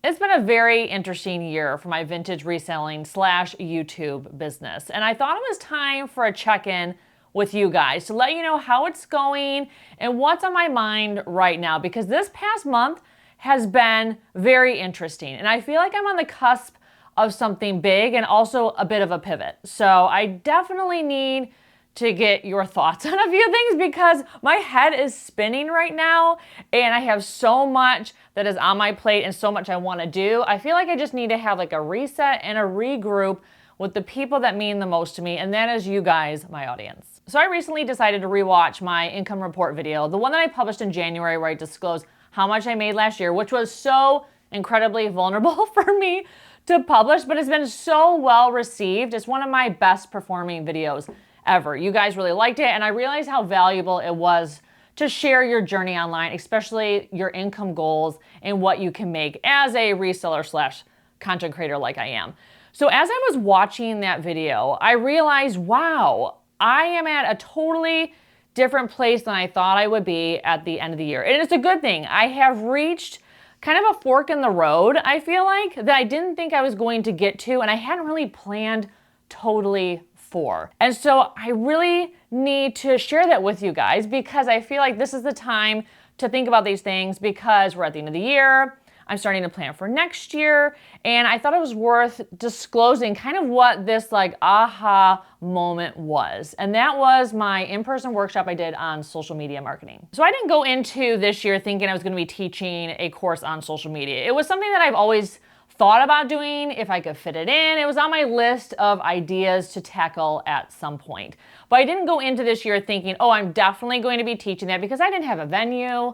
It's been a very interesting year for my vintage reselling / YouTube business, and I thought it was time for a check-in with you guys to let you know how it's going and what's on my mind right now, because this past month has been very interesting, and I feel like I'm on the cusp of something big and also a bit of a pivot. So I definitely need to get your thoughts on a few things because my head is spinning right now and I have so much that is on my plate and so much I want to do. I feel like I just need to have like a reset and a regroup with the people that mean the most to me, and that is you guys, my audience. So I recently decided to rewatch my income report video, the one that I published in January where I disclosed how much I made last year, which was so incredibly vulnerable for me to publish, but it's been so well received. It's one of my best performing videos ever. You guys really liked it, and I realized how valuable it was to share your journey online, especially your income goals and what you can make as a reseller / content creator like I am. So as I was watching that video, I realized, wow, I am at a totally different place than I thought I would be at the end of the year. And it's a good thing. I have reached kind of a fork in the road, I feel like, that I didn't think I was going to get to, and I hadn't really planned totally for. And so I really need to share that with you guys because I feel like this is the time to think about these things because we're at the end of the year. I'm starting to plan for next year, and I thought it was worth disclosing kind of what this like aha moment was. And that was my in-person workshop I did on social media marketing. So I didn't go into this year thinking I was going to be teaching a course on social media. It was something that I've always thought about doing if I could fit it in. It was on my list of ideas to tackle at some point. But I didn't go into this year thinking, oh, I'm definitely going to be teaching that because I didn't have a venue.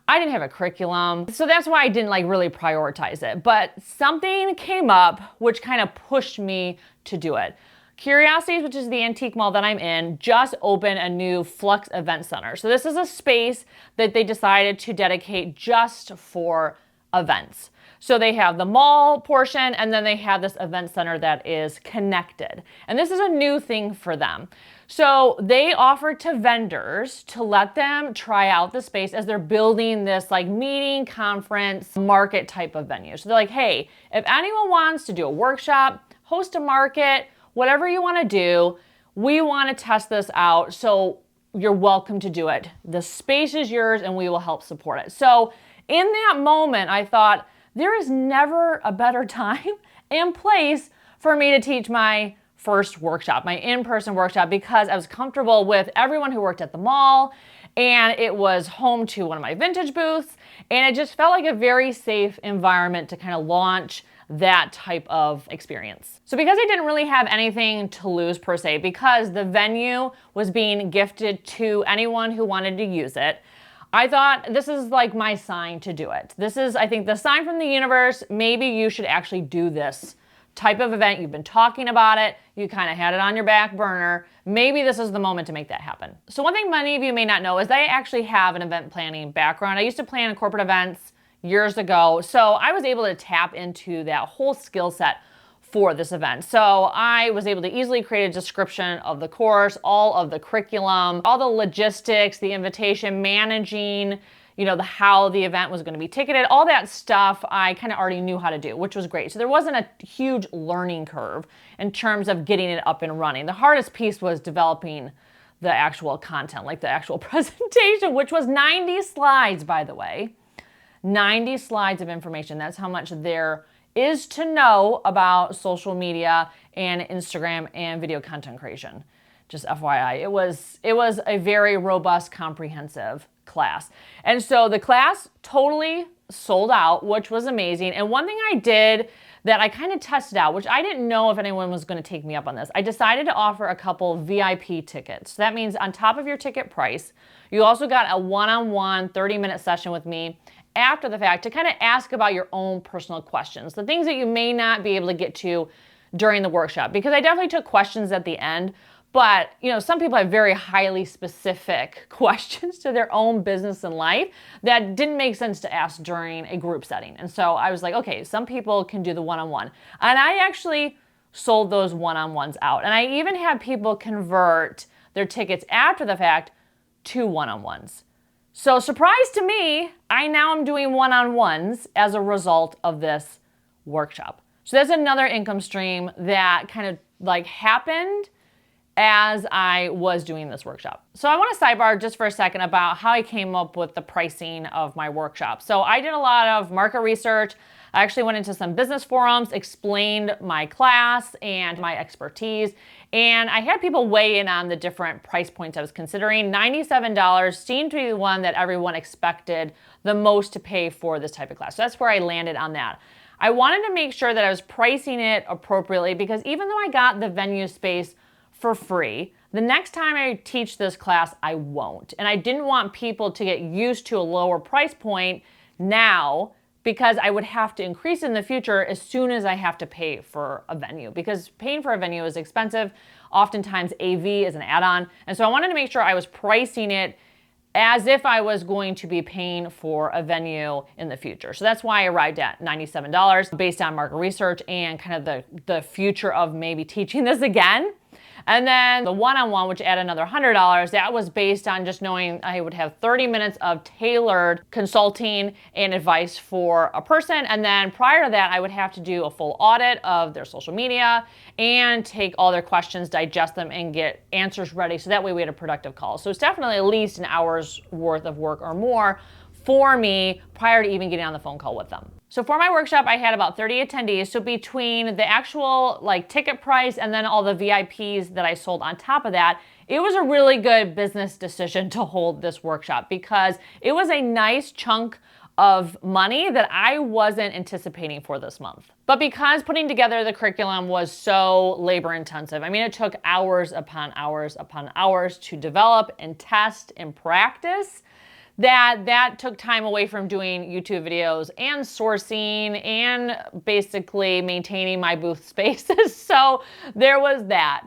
I didn't have a curriculum. So that's why I didn't like really prioritize it. But something came up which kind of pushed me to do it. Curiosities, which is the antique mall that I'm in, just opened a new Flux event center. So this is a space that they decided to dedicate just for events. So they have the mall portion and then they have this event center that is connected. And this is a new thing for them. So they offered to vendors to let them try out the space as they're building this like meeting, conference, market type of venue. So they're like, hey, if anyone wants to do a workshop, host a market, whatever you want to do, we want to test this out. So you're welcome to do it. The space is yours and we will help support it. So in that moment, I thought, there is never a better time and place for me to teach my first workshop, my in-person workshop, because I was comfortable with everyone who worked at the mall and it was home to one of my vintage booths, and it just felt like a very safe environment to kind of launch that type of experience. So because I didn't really have anything to lose per se, because the venue was being gifted to anyone who wanted to use it, I thought this is like my sign to do it. This is, I think, the sign from the universe. Maybe you should actually do this type of event. You've been talking about it. You kind of had it on your back burner. Maybe this is the moment to make that happen. So one thing many of you may not know is that I actually have an event planning background. I used to plan corporate events years ago. So I was able to tap into that whole skill set for this event. So I was able to easily create a description of the course, all of the curriculum, all the logistics, the invitation, managing, how the event was going to be ticketed, all that stuff I kind of already knew how to do, which was great. So there wasn't a huge learning curve in terms of getting it up and running. The hardest piece was developing the actual content, like the actual presentation, which was 90 slides, by the way. 90 slides of information. That's how much there is to know about social media and Instagram and video content creation. Just FYI, it was a very robust, comprehensive class. And so the class totally sold out, which was amazing. And one thing I did that I kind of tested out, which I didn't know if anyone was going to take me up on this, I decided to offer a couple VIP tickets. So that means on top of your ticket price, you also got a one-on-one 30-minute session with me after the fact to kind of ask about your own personal questions, the things that you may not be able to get to during the workshop, because I definitely took questions at the end, but some people have very highly specific questions to their own business and life that didn't make sense to ask during a group setting. And so I was like, okay, some people can do the one-on-one. And I actually sold those one-on-ones out. And I even had people convert their tickets after the fact to one-on-ones. So surprise to me, I now am doing one-on-ones as a result of this workshop. So that's another income stream that kind of like happened as I was doing this workshop. So I want to sidebar just for a second about how I came up with the pricing of my workshop. So I did a lot of market research. I actually went into some business forums, explained my class and my expertise, and I had people weigh in on the different price points I was considering. $97 seemed to be the one that everyone expected the most to pay for this type of class. So that's where I landed on that. I wanted to make sure that I was pricing it appropriately because even though I got the venue space for free, the next time I teach this class, I won't. And I didn't want people to get used to a lower price point now because I would have to increase in the future as soon as I have to pay for a venue, because paying for a venue is expensive. Oftentimes AV is an add-on. And so I wanted to make sure I was pricing it as if I was going to be paying for a venue in the future. So that's why I arrived at $97 based on market research and kind of the future of maybe teaching this again. And then the one-on-one, which added another $100, that was based on just knowing I would have 30 minutes of tailored consulting and advice for a person. And then prior to that, I would have to do a full audit of their social media and take all their questions, digest them, and get answers ready. So that way we had a productive call. So it's definitely at least an hour's worth of work or more for me prior to even getting on the phone call with them. So for my workshop, I had about 30 attendees. So between the actual like ticket price and then all the VIPs that I sold on top of that, it was a really good business decision to hold this workshop because it was a nice chunk of money that I wasn't anticipating for this month. But because putting together the curriculum was so labor intensive, I mean, it took hours upon hours upon hours to develop and test and practice, that took time away from doing YouTube videos and sourcing and basically maintaining my booth spaces. So there was that.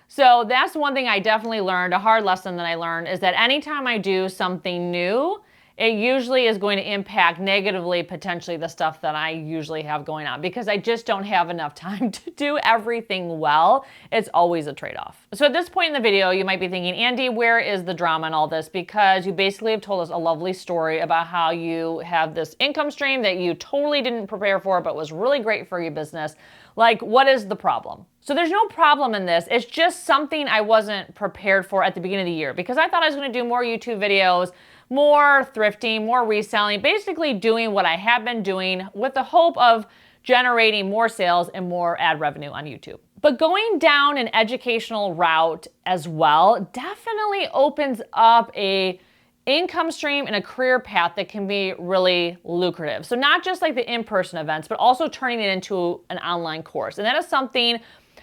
So that's one thing I definitely learned. A hard lesson that I learned is that anytime I do something new, it usually is going to impact negatively, potentially, the stuff that I usually have going on because I just don't have enough time to do everything well. It's always a trade-off. So at this point in the video, you might be thinking, Andi, where is the drama in all this? Because you basically have told us a lovely story about how you have this income stream that you totally didn't prepare for, but was really great for your business. Like, what is the problem? So there's no problem in this. It's just something I wasn't prepared for at the beginning of the year because I thought I was going to do more YouTube videos, more thrifting, more reselling, basically doing what I have been doing with the hope of generating more sales and more ad revenue on YouTube. But going down an educational route as well definitely opens up a income stream and a career path that can be really lucrative. So not just like the in-person events, but also turning it into an online course. And that is something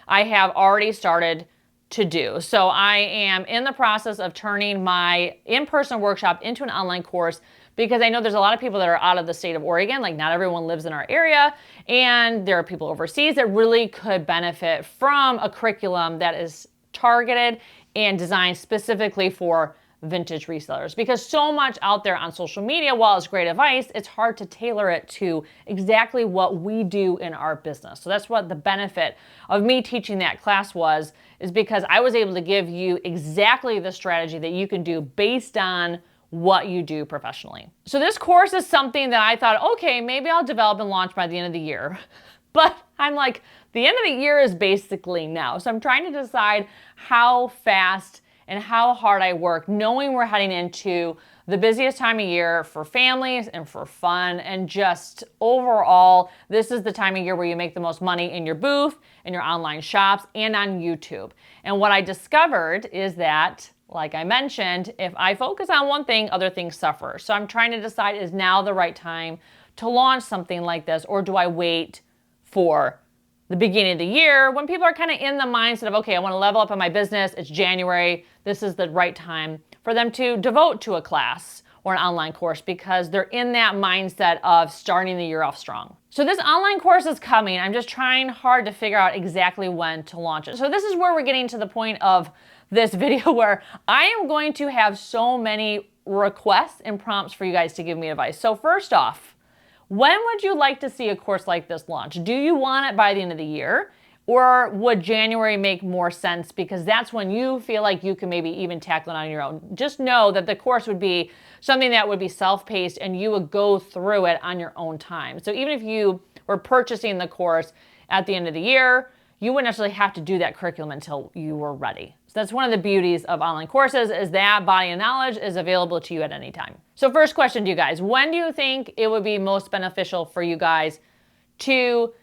I have already started to do. So I am in the process of turning my in-person workshop into an online course because I know there's a lot of people that are out of the state of Oregon, like not everyone lives in our area, and there are people overseas that really could benefit from a curriculum that is targeted and designed specifically for vintage resellers, because so much out there on social media, while it's great advice, it's hard to tailor it to exactly what we do in our business. So that's what the benefit of me teaching that class was, is because I was able to give you exactly the strategy that you can do based on what you do professionally. So this course is something that I thought, okay, maybe I'll develop and launch by the end of the year. But I'm like, the end of the year is basically now. So I'm trying to decide how fast and how hard I work, knowing we're heading into the busiest time of year for families and for fun, and just overall, this is the time of year where you make the most money in your booth, in your online shops, and on YouTube. And what I discovered is that, like I mentioned, if I focus on one thing, other things suffer. So I'm trying to decide, is now the right time to launch something like this, or do I wait for the beginning of the year when people are kind of in the mindset of, okay, I want to level up in my business, it's January, this is the right time for them to devote to a class or an online course because they're in that mindset of starting the year off strong. So this online course is coming. I'm just trying hard to figure out exactly when to launch it. So this is where we're getting to the point of this video where I am going to have so many requests and prompts for you guys to give me advice. So first off, when would you like to see a course like this launch? Do you want it by the end of the year? Or would January make more sense because that's when you feel like you can maybe even tackle it on your own? Just know that the course would be something that would be self-paced and you would go through it on your own time. So even if you were purchasing the course at the end of the year, you wouldn't necessarily have to do that curriculum until you were ready. So that's one of the beauties of online courses, is that body of knowledge is available to you at any time. So first question to you guys, when do you think it would be most beneficial for you guys to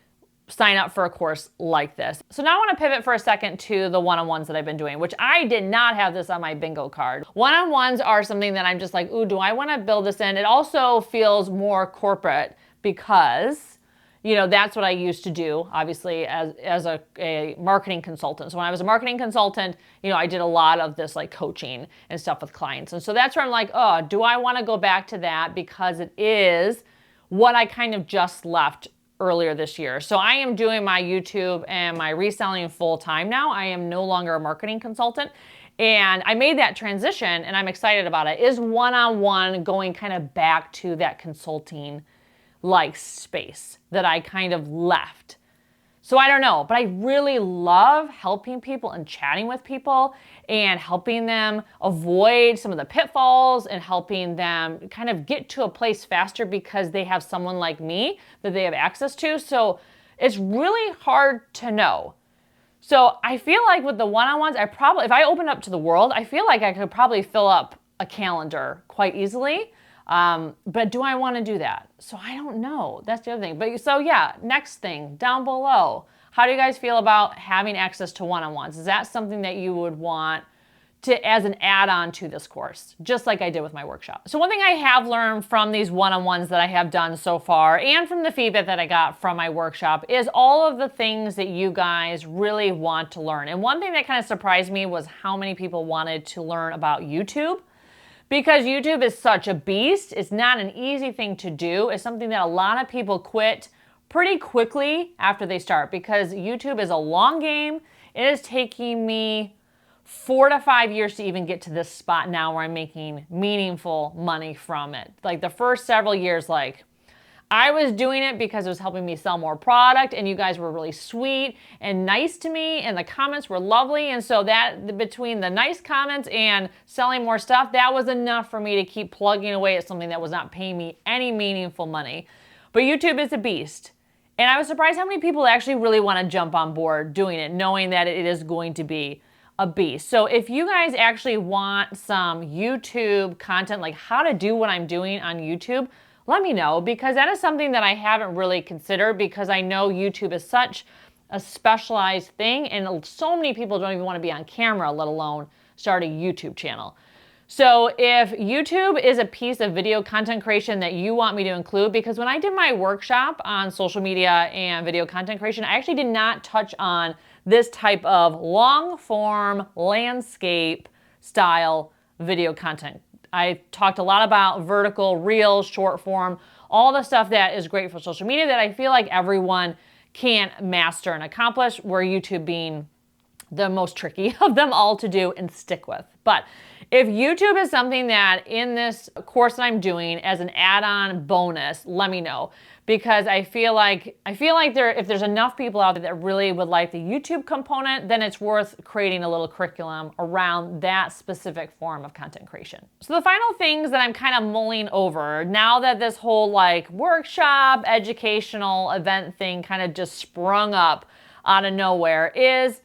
sign up for a course like this? So now I want to pivot for a second to the one-on-ones that I've been doing, which I did not have this on my bingo card. One-on-ones are something that I'm just like, ooh, do I want to build this in? It also feels more corporate because, you know, that's what I used to do, obviously, as a marketing consultant. So when I was a marketing consultant, you know, I did a lot of this like coaching and stuff with clients. And so that's where I'm like, oh, do I want to go back to that? Because it is what I kind of just left earlier this year. So I am doing my YouTube and my reselling full time now. I am no longer a marketing consultant. And I made that transition and I'm excited about it. Is one-on-one going kind of back to that consulting like space that I kind of left? So I don't know, but I really love helping people and chatting with people and helping them avoid some of the pitfalls and helping them kind of get to a place faster because they have someone like me that they have access to. So it's really hard to know. So I feel like with the one-on-ones, if I open up to the world, I feel like I could probably fill up a calendar quite easily. But do I want to do that? So I don't know. That's the other thing. But so yeah, next thing down below. How do you guys feel about having access to one-on-ones? Is that something that you would want to as an add-on to this course, just like I did with my workshop? So one thing I have learned from these one-on-ones that I have done so far and from the feedback that I got from my workshop is all of the things that you guys really want to learn. And one thing that kind of surprised me was how many people wanted to learn about YouTube. Because YouTube is such a beast, it's not an easy thing to do. It's something that a lot of people quit pretty quickly after they start because YouTube is a long game. It is taking me 4 to 5 years to even get to this spot now where I'm making meaningful money from it. Like the first several years, like I was doing it because it was helping me sell more product and you guys were really sweet and nice to me and the comments were lovely. And so that between the nice comments and selling more stuff, that was enough for me to keep plugging away at something that was not paying me any meaningful money. But YouTube is a beast. And I was surprised how many people actually really want to jump on board doing it, knowing that it is going to be a beast. So if you guys actually want some YouTube content, like how to do what I'm doing on YouTube, let me know, because that is something that I haven't really considered because I know YouTube is such a specialized thing and so many people don't even want to be on camera, let alone start a YouTube channel. So if YouTube is a piece of video content creation that you want me to include, because when I did my workshop on social media and video content creation, I actually did not touch on this type of long form landscape style video content. I talked a lot about vertical, reels, short form, all the stuff that is great for social media that I feel like everyone can master and accomplish, where YouTube being the most tricky of them all to do and stick with. But if YouTube is something that in this course that I'm doing as an add-on bonus, let me know. Because I feel like if there's enough people out there that really would like the YouTube component, then it's worth creating a little curriculum around that specific form of content creation. So the final things that I'm kind of mulling over now that this whole like workshop, educational event thing kind of just sprung up out of nowhere is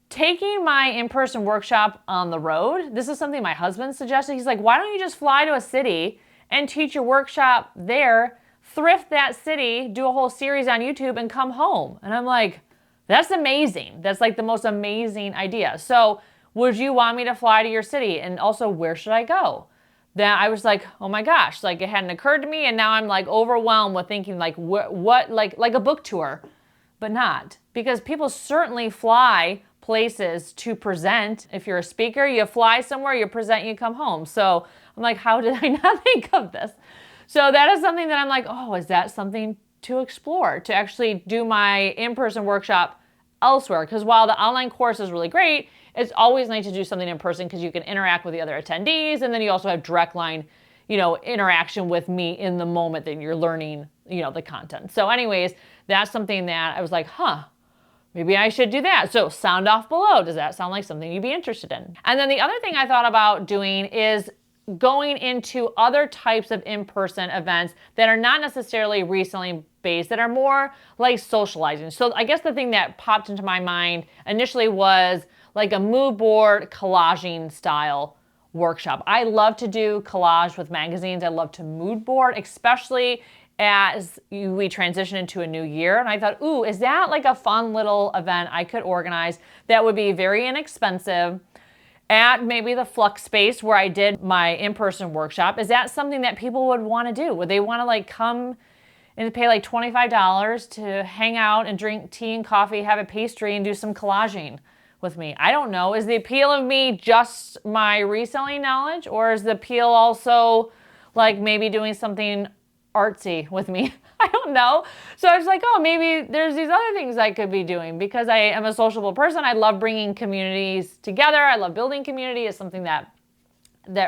taking my in-person workshop on the road. This is something my husband suggested. He's like, why don't you just fly to a city and teach your workshop there, thrift that city, do a whole series on YouTube and come home? And I'm like, that's amazing. That's like the most amazing idea. So would you want me to fly to your city? And also, where should I go? Then I was like, oh my gosh, like it hadn't occurred to me. And now I'm like overwhelmed with thinking like what like a book tour, but not, because people certainly fly places to present. If you're a speaker, you fly somewhere, you present, you come home. So I'm like, how did I not think of this? So that is something that I'm like, oh, is that something to explore, to actually do my in-person workshop elsewhere? Because while the online course is really great, it's always nice to do something in person because you can interact with the other attendees, and then you also have direct line, interaction with me in the moment that you're learning, the content. So anyways, that's something that I was like, maybe I should do that. So sound off below. Does that sound like something you'd be interested in? And then the other thing I thought about doing is going into other types of in-person events that are not necessarily reselling based, that are more like socializing. So I guess the thing that popped into my mind initially was like a mood board collaging style workshop. I love to do collage with magazines. I love to mood board, especially as we transition into a new year. And I thought, ooh, is that like a fun little event I could organize that would be very inexpensive at maybe the Flux space where I did my in-person workshop? Is that something that people would want to do? Would they want to like come and pay like $25 to hang out and drink tea and coffee, have a pastry, and do some collaging with me? I don't know. Is the appeal of me just my reselling knowledge, or is the appeal also like maybe doing something artsy with me? I don't know. So I was like, oh, maybe there's these other things I could be doing, because I am a sociable person. I love bringing communities together. I love building community. It's something that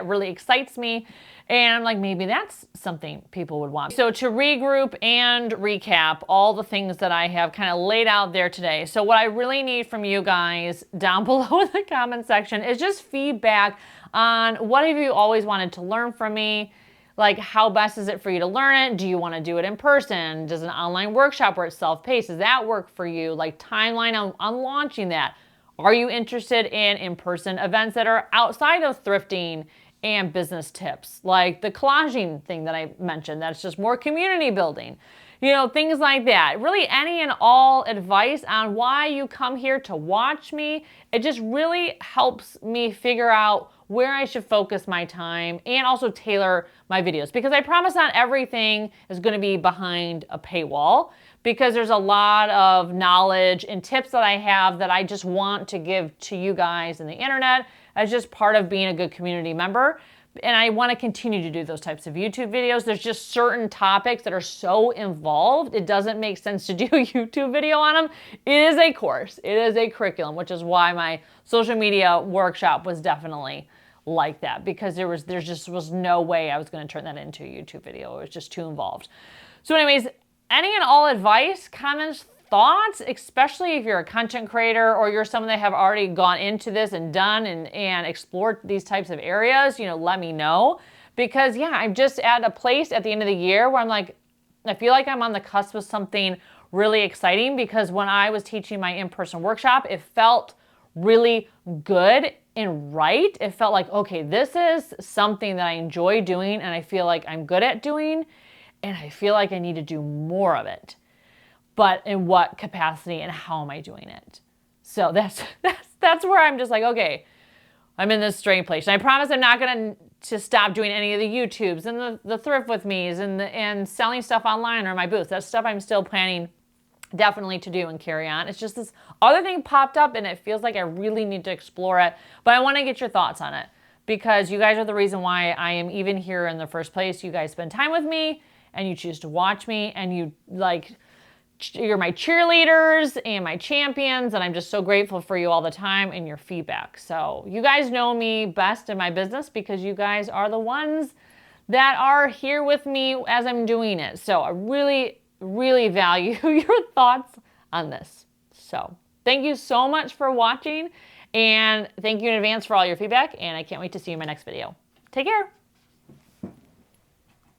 really excites me. And I'm like, maybe that's something people would want. So to regroup and recap all the things that I have kind of laid out there today. So what I really need from you guys down below in the comment section is just feedback on what have you always wanted to learn from me. Like, how best is it for you to learn it? Do you want to do it in person? Does an online workshop where it's self-paced, does that work for you? Like, timeline on launching that. Are you interested in in-person events that are outside of thrifting and business tips? Like the collaging thing that I mentioned, that's just more community building. You know, things like that. Really any and all advice on why you come here to watch me. It just really helps me figure out where I should focus my time and also tailor my videos, because I promise not everything is going to be behind a paywall, because there's a lot of knowledge and tips that I have that I just want to give to you guys in the internet as just part of being a good community member. And I want to continue to do those types of YouTube videos. There's just certain topics that are so involved, it doesn't make sense to do a YouTube video on them. It is a course. It is a curriculum, which is why my social media workshop was definitely like that, because there just was no way I was going to turn that into a YouTube video. It was just too involved. So anyways, any and all advice, comments, thoughts, especially if you're a content creator or you're someone that have already gone into this and done and explored these types of areas, you know, let me know. Because yeah, I'm just at a place at the end of the year where I'm like, I feel like I'm on the cusp of something really exciting, because when I was teaching my in-person workshop, it felt really good and right. It felt like, okay, this is something that I enjoy doing and I feel like I'm good at doing, and I feel like I need to do more of it. But in what capacity and how am I doing it? So that's where I'm just like, okay, I'm in this strange place. And I promise I'm not going to stop doing any of the YouTubes and the thrift with me's and selling stuff online or my booths. That's stuff I'm still planning definitely to do and carry on. It's just this other thing popped up and it feels like I really need to explore it. But I want to get your thoughts on it, because you guys are the reason why I am even here in the first place. You guys spend time with me and you choose to watch me, and you're my cheerleaders and my champions, and I'm just so grateful for you all the time and your feedback. So you guys know me best in my business because you guys are the ones that are here with me as I'm doing it. So I really, really value your thoughts on this. So thank you so much for watching, and thank you in advance for all your feedback, and I can't wait to see you in my next video. Take care.